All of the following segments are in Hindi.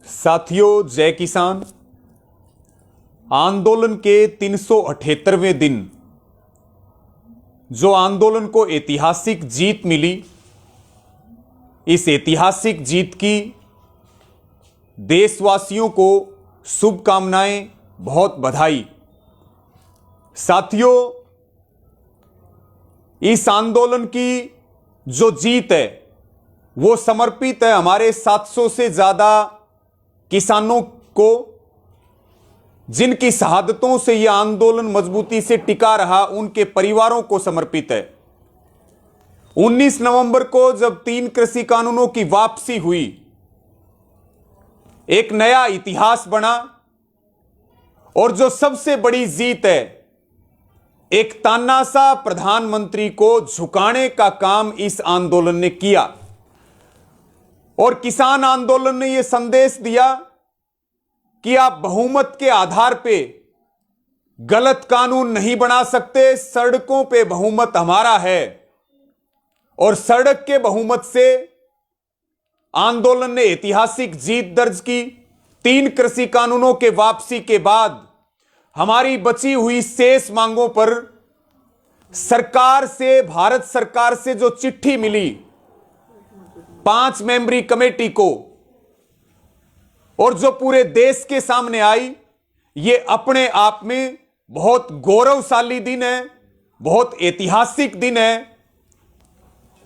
साथियों, जय किसान आंदोलन के 378वें दिन जो आंदोलन को ऐतिहासिक जीत मिली, इस ऐतिहासिक जीत की देशवासियों को शुभकामनाएं, बहुत बधाई। साथियों, इस आंदोलन की जो जीत है वो समर्पित है हमारे 700 से ज्यादा किसानों को, जिनकी शहादतों से यह आंदोलन मजबूती से टिका रहा, उनके परिवारों को समर्पित है। 19 नवंबर को जब 3 कृषि कानूनों की वापसी हुई, एक नया इतिहास बना और जो सबसे बड़ी जीत है, एक तानाशाह प्रधानमंत्री को झुकाने का काम इस आंदोलन ने किया। और किसान आंदोलन ने यह संदेश दिया कि आप बहुमत के आधार पे गलत कानून नहीं बना सकते, सड़कों पे बहुमत हमारा है। और सड़क के बहुमत से आंदोलन ने ऐतिहासिक जीत दर्ज की। 3 कृषि कानूनों के वापसी के बाद हमारी बची हुई शेष मांगों पर सरकार से, भारत सरकार से जो चिट्ठी मिली 5 मेंबरी कमेटी को, और जो पूरे देश के सामने आई, ये अपने आप में बहुत गौरवशाली दिन है, बहुत ऐतिहासिक दिन है।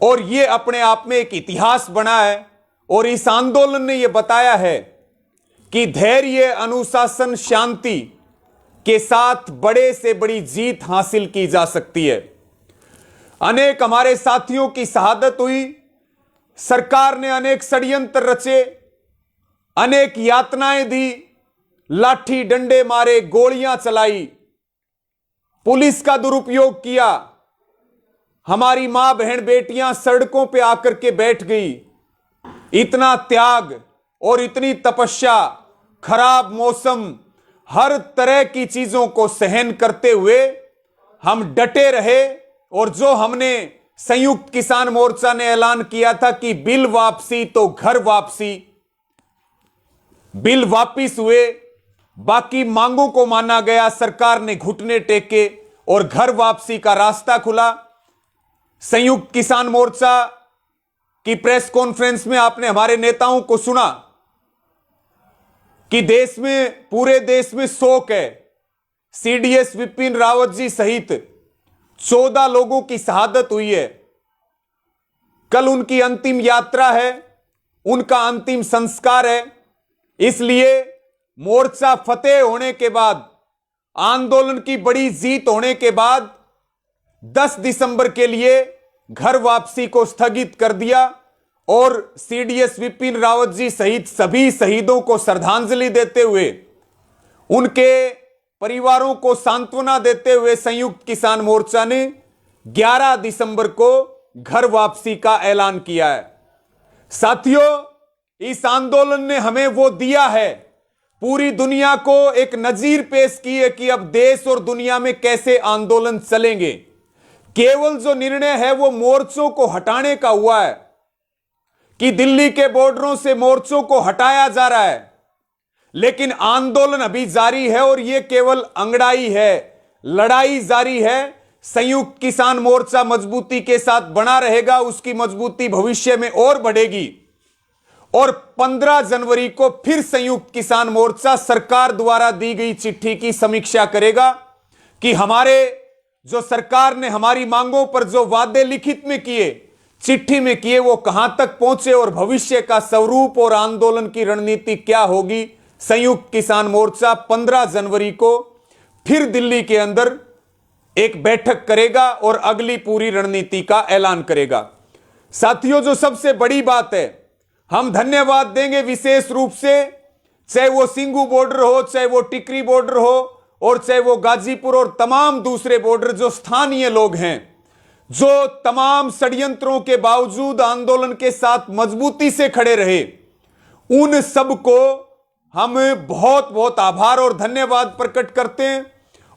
और ये अपने आप में एक इतिहास बना है। और इस आंदोलन ने यह बताया है कि धैर्य, अनुशासन, शांति के साथ बड़े से बड़ी जीत हासिल की जा सकती है। अनेक हमारे साथियों की शहादत हुई, सरकार ने अनेक षड्यंत्र रचे, अनेक यातनाएं दी, लाठी डंडे मारे, गोलियां चलाई, पुलिस का दुरुपयोग किया, हमारी मां बहन बेटियां सड़कों पे आकर के बैठ गई। इतना त्याग और इतनी तपस्या, खराब मौसम, हर तरह की चीजों को सहन करते हुए हम डटे रहे। और जो हमने संयुक्त किसान मोर्चा ने ऐलान किया था कि बिल वापसी तो घर वापसी, बिल वापिस हुए, बाकी मांगों को माना गया, सरकार ने घुटने टेके और घर वापसी का रास्ता खुला। संयुक्त किसान मोर्चा की प्रेस कॉन्फ्रेंस में आपने हमारे नेताओं को सुना कि देश में, पूरे देश में शोक है। सीडीएस विपिन रावत जी सहित 14 लोगों की शहादत हुई है। कल उनकी अंतिम यात्रा है, उनका अंतिम संस्कार है। इसलिए मोर्चा फतेह होने के बाद, आंदोलन की बड़ी जीत होने के बाद 10 दिसंबर के लिए घर वापसी को स्थगित कर दिया और सीडीएस विपिन रावत जी सहित सभी शहीदों को श्रद्धांजलि देते हुए, उनके परिवारों को सांत्वना देते हुए संयुक्त किसान मोर्चा ने 11 दिसंबर को घर वापसी का ऐलान किया है। साथियों, इस आंदोलन ने हमें वो दिया है, पूरी दुनिया को एक नजीर पेश की है कि अब देश और दुनिया में कैसे आंदोलन चलेंगे। केवल जो निर्णय है वो मोर्चों को हटाने का हुआ है कि दिल्ली के बॉर्डरों से मोर्चों को हटाया जा रहा है, लेकिन आंदोलन अभी जारी है और यह केवल अंगड़ाई है, लड़ाई जारी है। संयुक्त किसान मोर्चा मजबूती के साथ बना रहेगा, उसकी मजबूती भविष्य में और बढ़ेगी। और 15 जनवरी को फिर संयुक्त किसान मोर्चा सरकार द्वारा दी गई चिट्ठी की समीक्षा करेगा कि हमारे जो सरकार ने हमारी मांगों पर जो वादे लिखित में किए, चिट्ठी में किए, वो कहां तक पहुंचे और भविष्य का स्वरूप और आंदोलन की रणनीति क्या होगी। संयुक्त किसान मोर्चा 15 जनवरी को फिर दिल्ली के अंदर एक बैठक करेगा और अगली पूरी रणनीति का ऐलान करेगा। साथियों, जो सबसे बड़ी बात है, हम धन्यवाद देंगे विशेष रूप से, चाहे वो सिंगू बॉर्डर हो, चाहे वो टिकरी बॉर्डर हो, और चाहे वो गाजीपुर और तमाम दूसरे बॉर्डर, जो स्थानीय लोग हैं, जो तमाम षड्यंत्रों के बावजूद आंदोलन के साथ मजबूती से खड़े रहे, उन सबको हम बहुत बहुत आभार और धन्यवाद प्रकट करते हैं।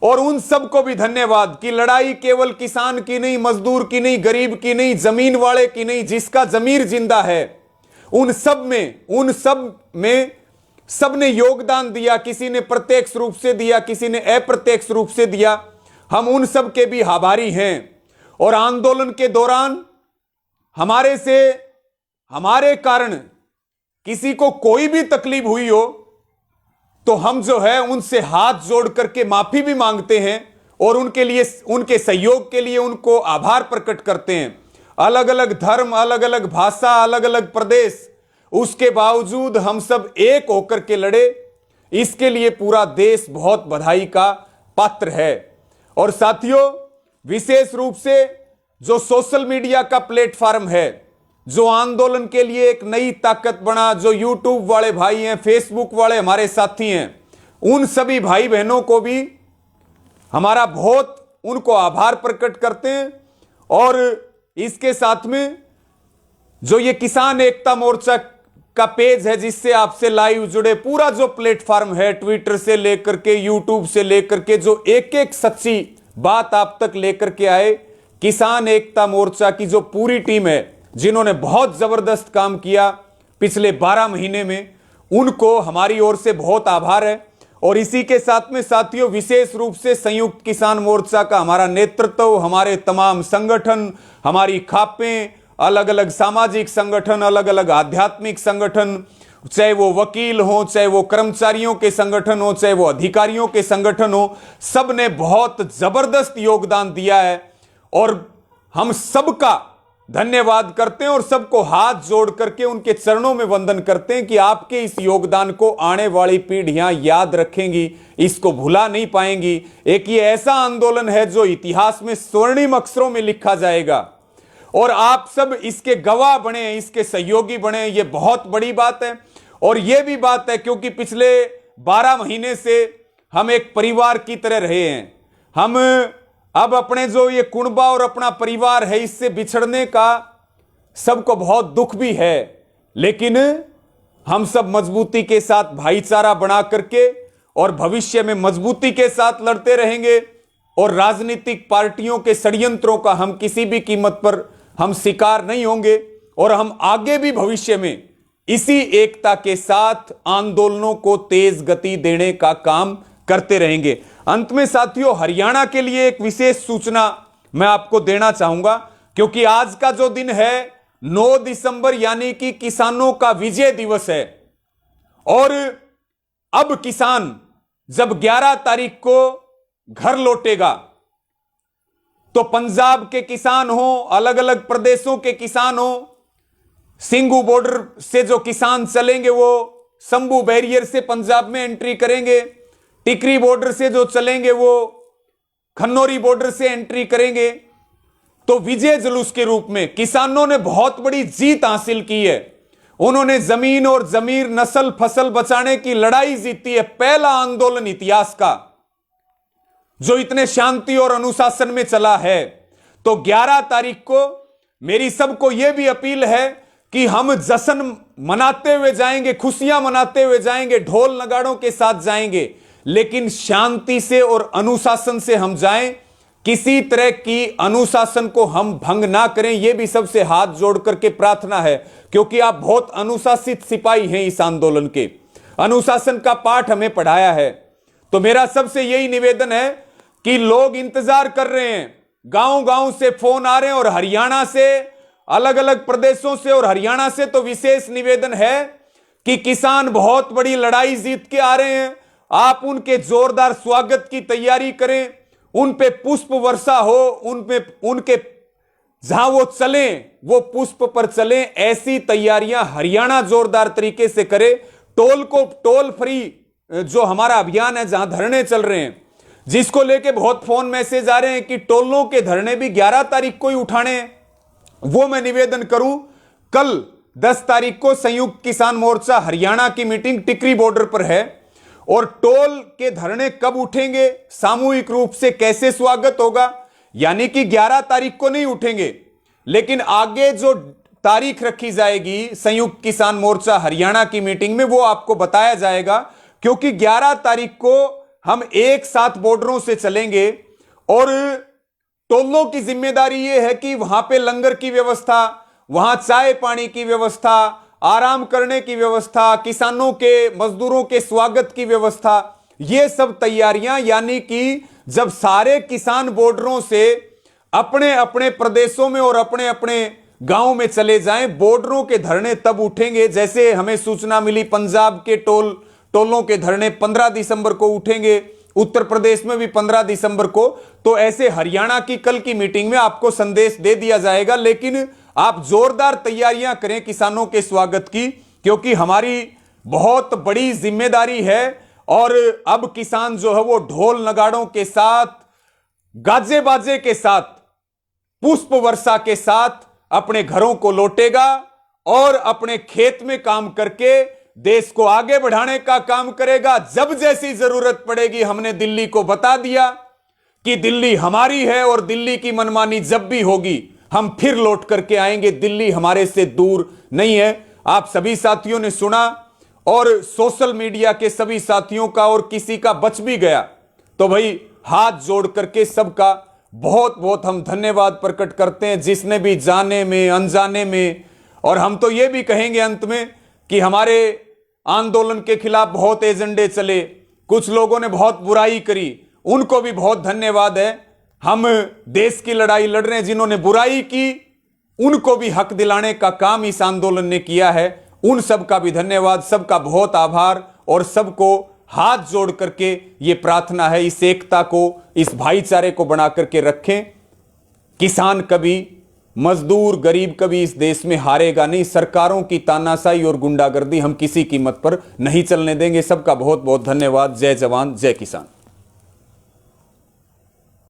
और उन सबको भी धन्यवाद कि लड़ाई केवल किसान की नहीं, मजदूर की नहीं, गरीब की नहीं, जमीन वाले की नहीं, जिसका जमीर जिंदा है, उन सब में सबने योगदान दिया, किसी ने प्रत्यक्ष रूप से दिया, किसी ने अप्रत्यक्ष रूप से दिया। हम उन सब के भी आभारी हैं। और आंदोलन के दौरान हमारे कारण किसी को कोई भी तकलीफ हुई हो तो हम जो है उनसे हाथ जोड़ करके माफी भी मांगते हैं और उनके लिए, उनके सहयोग के लिए उनको आभार प्रकट करते हैं। अलग अलग धर्म, अलग अलग भाषा, अलग अलग प्रदेश, उसके बावजूद हम सब एक होकर के लड़े। इसके लिए पूरा देश बहुत बधाई का पात्र है। और साथियों, विशेष रूप से जो सोशल मीडिया का प्लेटफॉर्म है, जो आंदोलन के लिए एक नई ताकत बना, जो यूट्यूब वाले भाई हैं, फेसबुक वाले हमारे साथी हैं, उन सभी भाई बहनों को भी हमारा बहुत उनको आभार प्रकट करते हैं। और इसके साथ में जो ये किसान एकता मोर्चा का पेज है, जिससे आपसे लाइव जुड़े, पूरा जो प्लेटफॉर्म है, ट्विटर से लेकर के, यूट्यूब से लेकर के, जो एक एक सच्ची बात आप तक लेकर के आए, किसान एकता मोर्चा की जो पूरी टीम है, जिन्होंने बहुत जबरदस्त काम किया पिछले 12 महीने में, उनको हमारी ओर से बहुत आभार है। और इसी के साथ में साथियों, विशेष रूप से संयुक्त किसान मोर्चा का हमारा नेतृत्व, हमारे तमाम संगठन, हमारी खापें, अलग अलग सामाजिक संगठन, अलग अलग आध्यात्मिक संगठन, चाहे वो वकील हो, चाहे वो कर्मचारियों के संगठन हो, चाहे वो अधिकारियों के संगठन हो, सब ने बहुत जबरदस्त योगदान दिया है। और हम सबका धन्यवाद करते हैं और सबको हाथ जोड़ करके उनके चरणों में वंदन करते हैं कि आपके इस योगदान को आने वाली पीढ़ियां याद रखेंगी, इसको भुला नहीं पाएंगी। एक ये ऐसा आंदोलन है जो इतिहास में स्वर्णिम अक्षरों में लिखा जाएगा और आप सब इसके गवाह बने, इसके सहयोगी बने। ये बहुत बड़ी बात है। और ये भी बात है क्योंकि पिछले 12 महीने से हम एक परिवार की तरह रहे हैं। हम अब अपने जो ये कुनबा और अपना परिवार है, इससे बिछड़ने का सबको बहुत दुख भी है, लेकिन हम सब मजबूती के साथ भाईचारा बना करके और भविष्य में मजबूती के साथ लड़ते रहेंगे। और राजनीतिक पार्टियों के षड्यंत्रों का हम किसी भी कीमत पर हम शिकार नहीं होंगे और हम आगे भी भविष्य में इसी एकता के साथ आंदोलनों को तेज गति देने का काम करते रहेंगे। अंत में साथियों, हरियाणा के लिए एक विशेष सूचना मैं आपको देना चाहूंगा, क्योंकि आज का जो दिन है 9 दिसंबर यानी कि किसानों का विजय दिवस है। और अब किसान जब 11 तारीख को घर लौटेगा तो पंजाब के किसान हो, अलग अलग प्रदेशों के किसान हो, सिंगू बॉर्डर से जो किसान चलेंगे वो शंभू बैरियर से पंजाब में एंट्री करेंगे, टिकरी बॉर्डर से जो चलेंगे वो खन्नौरी बॉर्डर से एंट्री करेंगे। तो विजय जुलूस के रूप में किसानों ने बहुत बड़ी जीत हासिल की है। उन्होंने जमीन और जमीर, नस्ल फसल बचाने की लड़ाई जीती है। पहला आंदोलन इतिहास का जो इतने शांति और अनुशासन में चला है। तो 11 तारीख को मेरी सबको यह भी अपील है कि हम जश्न मनाते हुए जाएंगे, खुशियां मनाते हुए जाएंगे, ढोल नगाड़ों के साथ जाएंगे, लेकिन शांति से और अनुशासन से हम जाएं। किसी तरह की अनुशासन को हम भंग ना करें, यह भी सबसे हाथ जोड़ करके प्रार्थना है, क्योंकि आप बहुत अनुशासित सिपाही हैं। इस आंदोलन के अनुशासन का पाठ हमें पढ़ाया है। तो मेरा सबसे यही निवेदन है कि लोग इंतजार कर रहे हैं, गांव गांव से फोन आ रहे हैं और हरियाणा से, अलग अलग प्रदेशों से और हरियाणा से तो विशेष निवेदन है कि किसान बहुत बड़ी लड़ाई जीत के आ रहे हैं। आप उनके जोरदार स्वागत की तैयारी करें, उन पे पुष्प वर्षा हो, उनके जहां वो चलें वो पुष्प पर चलें। ऐसी तैयारियां हरियाणा जोरदार तरीके से करे। टोल फ्री जो हमारा अभियान है, जहां धरने चल रहे हैं, जिसको लेके बहुत फोन मैसेज आ रहे हैं कि टोलों के धरने भी 11 तारीख को ही उठाने हैं, वो मैं निवेदन करूं। कल 10 तारीख को संयुक्त किसान मोर्चा हरियाणा की मीटिंग टिकरी बॉर्डर पर है और टोल के धरने कब उठेंगे, सामूहिक रूप से कैसे स्वागत होगा, यानी कि 11 तारीख को नहीं उठेंगे, लेकिन आगे जो तारीख रखी जाएगी संयुक्त किसान मोर्चा हरियाणा की मीटिंग में, वो आपको बताया जाएगा। क्योंकि 11 तारीख को हम एक साथ बॉर्डरों से चलेंगे और टोलों की जिम्मेदारी यह है कि वहां पे लंगर की व्यवस्था, वहां चाय पानी की व्यवस्था, आराम करने की व्यवस्था, किसानों के, मजदूरों के स्वागत की व्यवस्था, ये सब तैयारियां, यानी कि जब सारे किसान बॉर्डरों से अपने अपने प्रदेशों में और अपने अपने गांव में चले जाएं, बॉर्डरों के धरने तब उठेंगे। जैसे हमें सूचना मिली पंजाब के टोलों के धरने 15 दिसंबर को उठेंगे, उत्तर प्रदेश में भी 15 दिसंबर को, तो ऐसे हरियाणा की कल की मीटिंग में आपको संदेश दे दिया जाएगा। लेकिन आप जोरदार तैयारियां करें किसानों के स्वागत की, क्योंकि हमारी बहुत बड़ी जिम्मेदारी है। और अब किसान जो है वो ढोल नगाड़ों के साथ, गाजे बाजे के साथ, पुष्प वर्षा के साथ अपने घरों को लौटेगा और अपने खेत में काम करके देश को आगे बढ़ाने का काम करेगा। जब जैसी जरूरत पड़ेगी, हमने दिल्ली को बता दिया कि दिल्ली हमारी है और दिल्ली की मनमानी जब भी होगी हम फिर लौट करके आएंगे। दिल्ली हमारे से दूर नहीं है। आप सभी साथियों ने सुना, और सोशल मीडिया के सभी साथियों का, और किसी का बच भी गया तो भाई हाथ जोड़ करके सबका बहुत बहुत हम धन्यवाद प्रकट करते हैं, जिसने भी जाने में अनजाने में। और हम तो ये भी कहेंगे अंत में कि हमारे आंदोलन के खिलाफ बहुत एजेंडे चले, कुछ लोगों ने बहुत बुराई करी, उनको भी बहुत धन्यवाद है। हम देश की लड़ाई लड़ रहे हैं, जिन्होंने बुराई की उनको भी हक दिलाने का काम इस आंदोलन ने किया है। उन सबका भी धन्यवाद, सबका बहुत आभार, और सबको हाथ जोड़ करके ये प्रार्थना है, इस एकता को, इस भाईचारे को बना करके रखें। किसान कभी, मजदूर, गरीब कभी इस देश में हारेगा नहीं। सरकारों की तानाशाही और गुंडागर्दी हम किसी कीमत पर नहीं चलने देंगे। सबका बहुत बहुत धन्यवाद। जय जवान, जय किसान।